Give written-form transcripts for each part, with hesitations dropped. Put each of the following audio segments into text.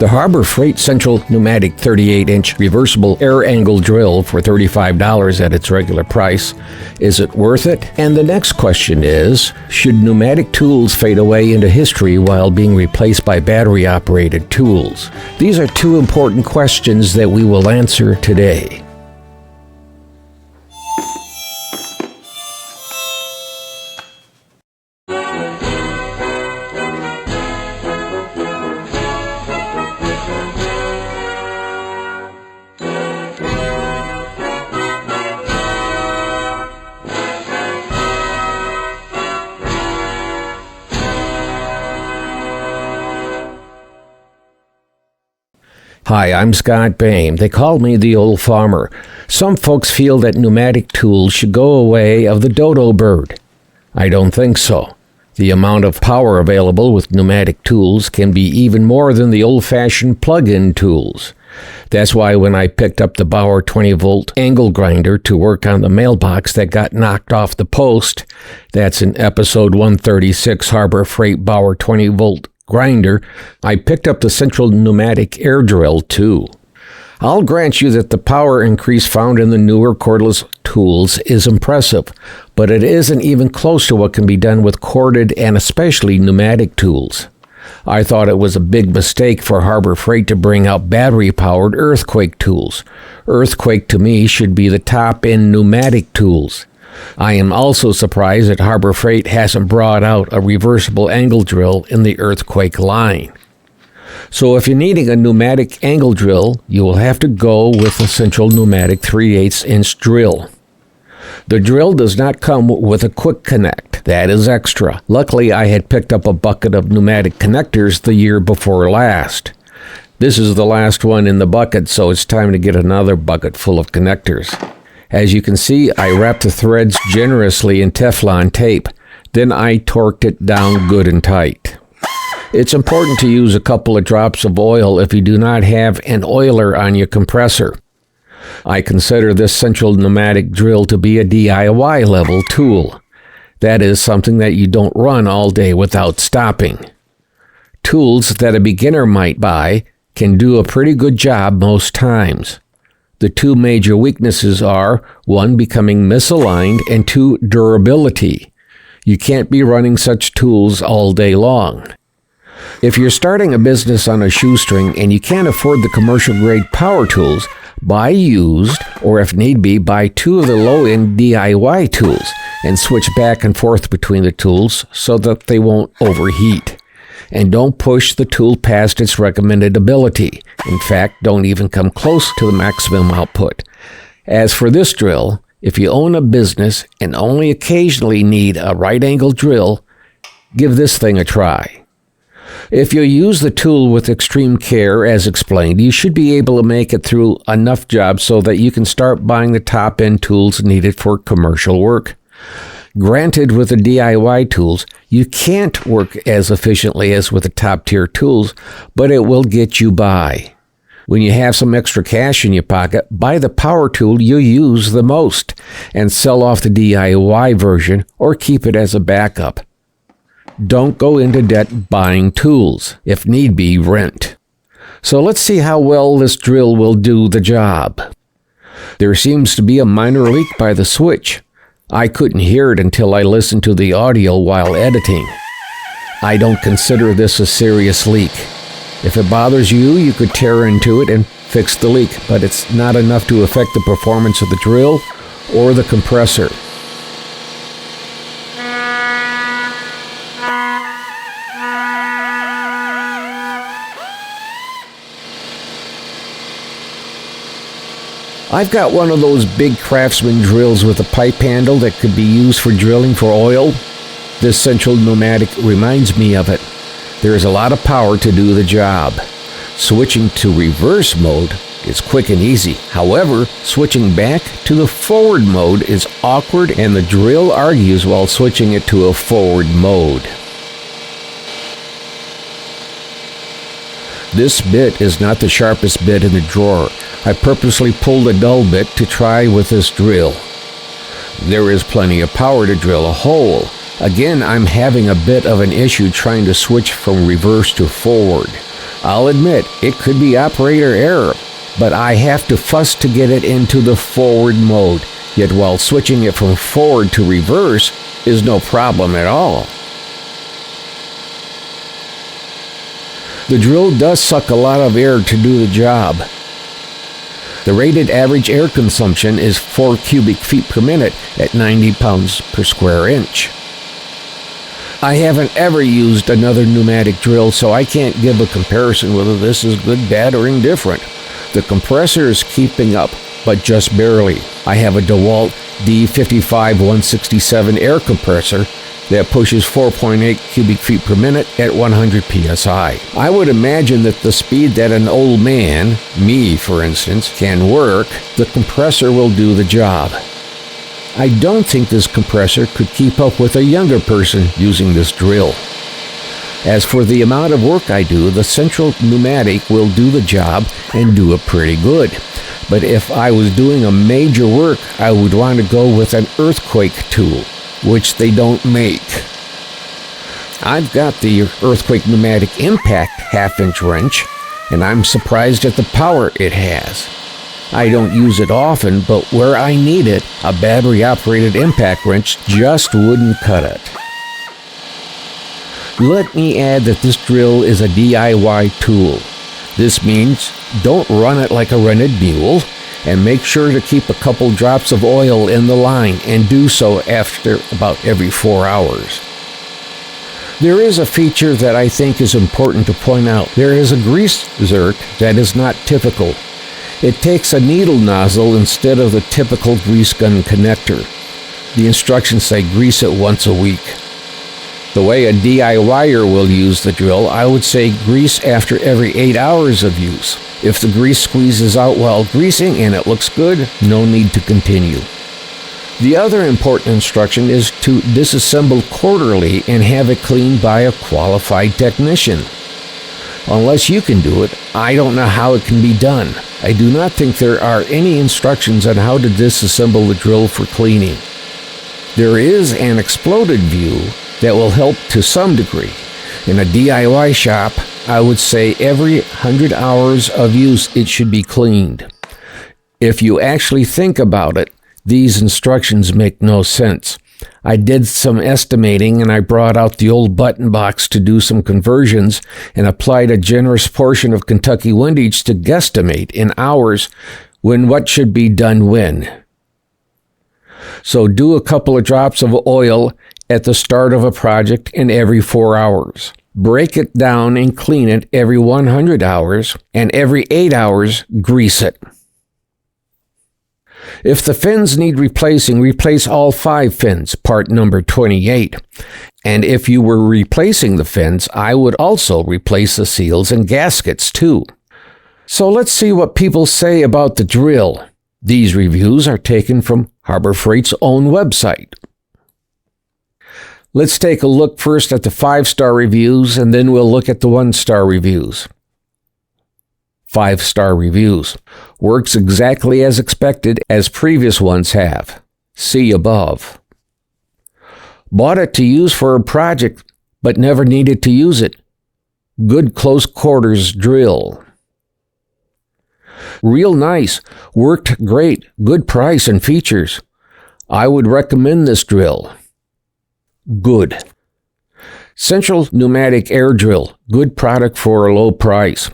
The Harbor Freight Central Pneumatic 38-inch reversible air angle drill for $35 at its regular price. Is it worth it? And the next question is, should pneumatic tools fade away into history while being replaced by battery-operated tools? These are two important questions that we will answer today. Hi, I'm Scott Bain. They call me the old farmer. Some folks feel that pneumatic tools should go away of the dodo bird. I don't think so. The amount of power available with pneumatic tools can be even more than the old-fashioned plug-in tools. That's why when I picked up the Bauer 20-volt angle grinder to work on the mailbox that got knocked off the post, that's in episode 136, Harbor Freight Bauer 20-volt grinder, I picked up the central pneumatic air drill too. I'll grant you that the power increase found in the newer cordless tools is impressive, but it isn't even close to what can be done with corded and especially pneumatic tools. I thought it was a big mistake for Harbor Freight to bring out battery-powered earthquake tools. Earthquake to me should be the top-end pneumatic tools. I am also surprised that Harbor Freight hasn't brought out a reversible angle drill in the earthquake line. So if you're needing a pneumatic angle drill, you will have to go with the Central Pneumatic 3/8-inch drill. The drill does not come with a quick connect. That is extra. Luckily, I had picked up a bucket of pneumatic connectors the year before last. This is the last one in the bucket, so it's time to get another bucket full of connectors. As you can see, I wrapped the threads generously in Teflon tape. Then I torqued it down good and tight. It's important to use a couple of drops of oil if you do not have an oiler on your compressor. I consider this central pneumatic drill to be a DIY level tool. That is something that you don't run all day without stopping. Tools that a beginner might buy can do a pretty good job most times. The two major weaknesses are, 1, becoming misaligned, and 2, durability. You can't be running such tools all day long. If you're starting a business on a shoestring and you can't afford the commercial-grade power tools, buy used, or if need be, buy 2 of the low-end DIY tools and switch back and forth between the tools so that they won't overheat. And don't push the tool past its recommended ability. In fact, don't even come close to the maximum output. As for this drill, if you own a business and only occasionally need a right-angle drill, give this thing a try. If you use the tool with extreme care, as explained, you should be able to make it through enough jobs so that you can start buying the top-end tools needed for commercial work. Granted, with the DIY tools, you can't work as efficiently as with the top-tier tools, but it will get you by. When you have some extra cash in your pocket, buy the power tool you use the most and sell off the DIY version or keep it as a backup. Don't go into debt buying tools. If need be, rent. So let's see how well this drill will do the job. There seems to be a minor leak by the switch. I couldn't hear it until I listened to the audio while editing. I don't consider this a serious leak. If it bothers you, you could tear into it and fix the leak, but it's not enough to affect the performance of the drill or the compressor. I've got one of those big Craftsman drills with a pipe handle that could be used for drilling for oil. This central pneumatic reminds me of it. There is a lot of power to do the job. Switching to reverse mode is quick and easy. However, switching back to the forward mode is awkward and the drill argues while switching it to a forward mode. This bit is not the sharpest bit in the drawer. I purposely pulled a dull bit to try with this drill. There is plenty of power to drill a hole. Again, I'm having a bit of an issue trying to switch from reverse to forward. I'll admit, it could be operator error, but I have to fuss to get it into the forward mode, yet while switching it from forward to reverse is no problem at all. The drill does suck a lot of air to do the job. The rated average air consumption is 4 cubic feet per minute at 90 pounds per square inch. I haven't ever used another pneumatic drill, so I can't give a comparison whether this is good, bad, or indifferent. The compressor is keeping up, but just barely. I have a DeWalt D55-167 air compressor that pushes 4.8 cubic feet per minute at 100 psi. I would imagine that the speed that an old man, me for instance, can work, the compressor will do the job. I don't think this compressor could keep up with a younger person using this drill. As for the amount of work I do, the central pneumatic will do the job and do it pretty good. But if I was doing a major work, I would want to go with an earthquake tool, which they don't make. I've got the Earthquake Pneumatic Impact half-inch wrench, and I'm surprised at the power it has. I don't use it often, but where I need it, a battery-operated impact wrench just wouldn't cut it. Let me add that this drill is a DIY tool. This means don't run it like a rented mule, and make sure to keep a couple drops of oil in the line, and do so after about every 4 hours. There is a feature that I think is important to point out. There is a grease zerk that is not typical. It takes a needle nozzle instead of the typical grease gun connector. The instructions say grease it once a week. The way a DIYer will use the drill, I would say grease after every 8 hours of use. If the grease squeezes out while greasing and it looks good, no need to continue. The other important instruction is to disassemble quarterly and have it cleaned by a qualified technician. Unless you can do it, I don't know how it can be done. I do not think there are any instructions on how to disassemble the drill for cleaning. There is an exploded view that will help to some degree. In a DIY shop, I would say every 100 hours of use it should be cleaned. If you actually think about it, these instructions make no sense. I did some estimating and I brought out the old button box to do some conversions and applied a generous portion of Kentucky windage to guesstimate in hours when what should be done when. So do a couple of drops of oil at the start of a project and every 4 hours. Break it down and clean it every 100 hours, and every 8 hours, grease it. If the fins need replacing, replace all 5 fins, part number 28. And if you were replacing the fins, I would also replace the seals and gaskets too. So let's see what people say about the drill. These reviews are taken from Harbor Freight's own website. Let's take a look first at the 5-star reviews, and then we'll look at the 1-star reviews. 5-star reviews. Works exactly as expected as previous ones have. See above. Bought it to use for a project, but never needed to use it. Good close quarters drill. Real nice. Worked great. Good price and features. I would recommend this drill. Good. Central Pneumatic Air Drill. Good product for a low price.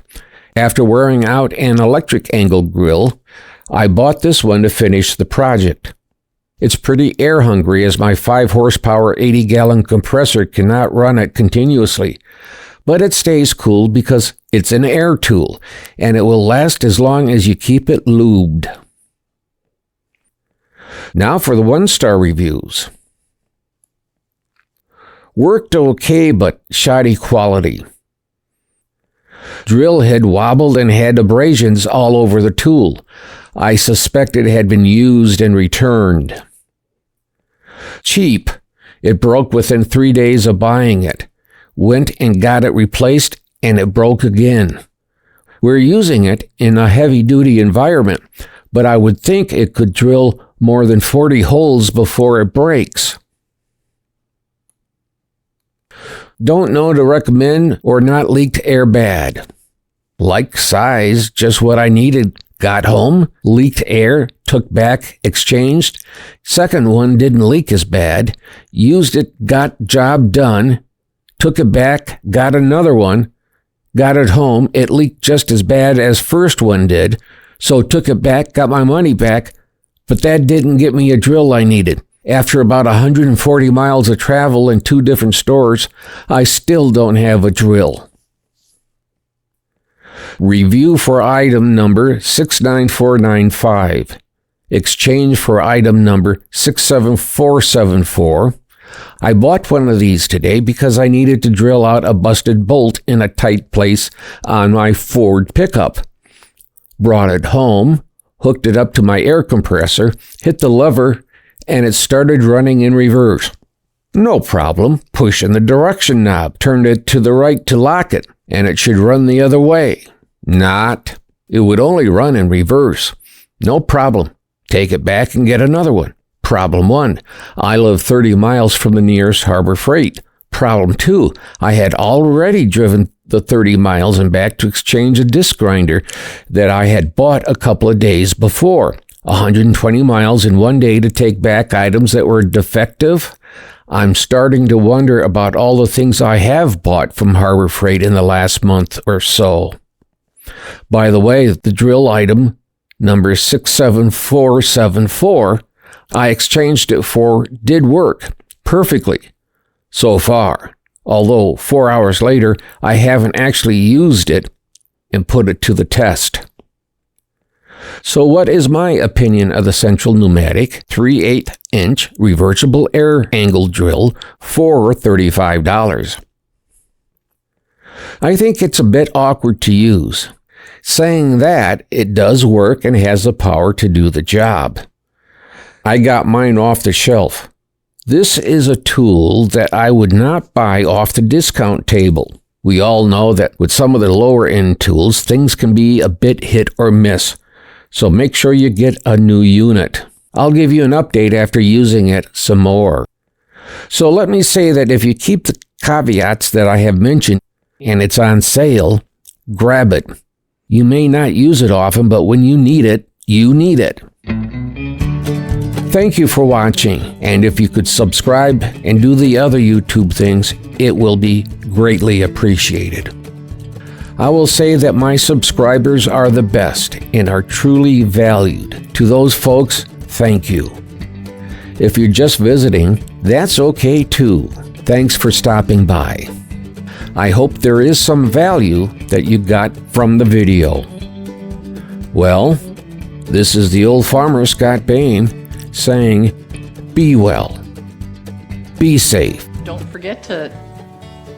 After wearing out an electric angle grill, I bought this one to finish the project. It's pretty air hungry as my 5 horsepower 80-gallon compressor cannot run it continuously, but it stays cool because it's an air tool and it will last as long as you keep it lubed. Now for the 1-star reviews. Worked okay, but shoddy quality. Drill head wobbled and had abrasions all over the tool. I suspect it had been used and returned. Cheap. It broke within 3 days of buying it. Went and got it replaced, and it broke again. We're using it in a heavy-duty environment, but I would think it could drill more than 40 holes before it breaks. Don't know to recommend or not leaked air bad. Like size, just what I needed. Got home, leaked air, took back, exchanged. Second one didn't leak as bad. Used it, got job done. Took it back, got another one. Got it home, it leaked just as bad as first one did. So took it back, got my money back. But that didn't get me a drill I needed. After about 140 miles of travel in 2 different stores, I still don't have a drill. Review for item number 69495. Exchange for item number 67474. I bought one of these today because I needed to drill out a busted bolt in a tight place on my Ford pickup. Brought it home, hooked it up to my air compressor, hit the lever, and it started running in reverse. No problem. Pushing the direction knob, turned it to the right to lock it, and it should run the other way. Not. It would only run in reverse. No problem. Take it back and get another one. Problem 1. I live 30 miles from the nearest Harbor Freight. Problem 2. I had already driven the 30 miles and back to exchange a disc grinder that I had bought a couple of days before. 120 miles in one day to take back items that were defective. I'm starting to wonder about all the things I have bought from Harbor Freight in the last month or so. By the way, the drill item, number 67474, I exchanged it for did work perfectly so far, although 4 hours later, I haven't actually used it and put it to the test. So what is my opinion of the Central Pneumatic 3/8-inch reversible air angle drill for $35? I think it's a bit awkward to use. Saying that, it does work and has the power to do the job. I got mine off the shelf. This is a tool that I would not buy off the discount table. We all know that with some of the lower-end tools, things can be a bit hit or miss. So make sure you get a new unit. I'll give you an update after using it some more. So let me say that if you keep the caveats that I have mentioned and it's on sale, grab it. You may not use it often, but when you need it, you need it. Thank you for watching, and if you could subscribe and do the other YouTube things, it will be greatly appreciated. I will say that my subscribers are the best and are truly valued. To those folks, thank you. If you're just visiting, that's okay too. Thanks for stopping by. I hope there is some value that you got from the video. Well, this is the old farmer, Scott Bain, saying, be well, be safe. Don't forget to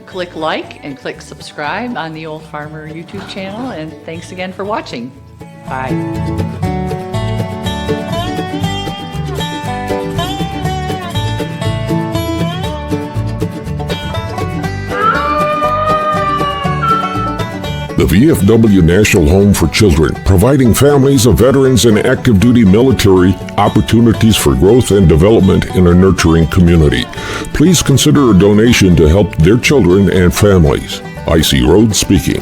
click like and click subscribe on the Old Farmer YouTube channel, and thanks again for watching. Bye. The VFW National Home for Children, providing families of veterans and active duty military opportunities for growth and development in a nurturing community. Please consider a donation to help their children and families. I.C. Rhodes speaking.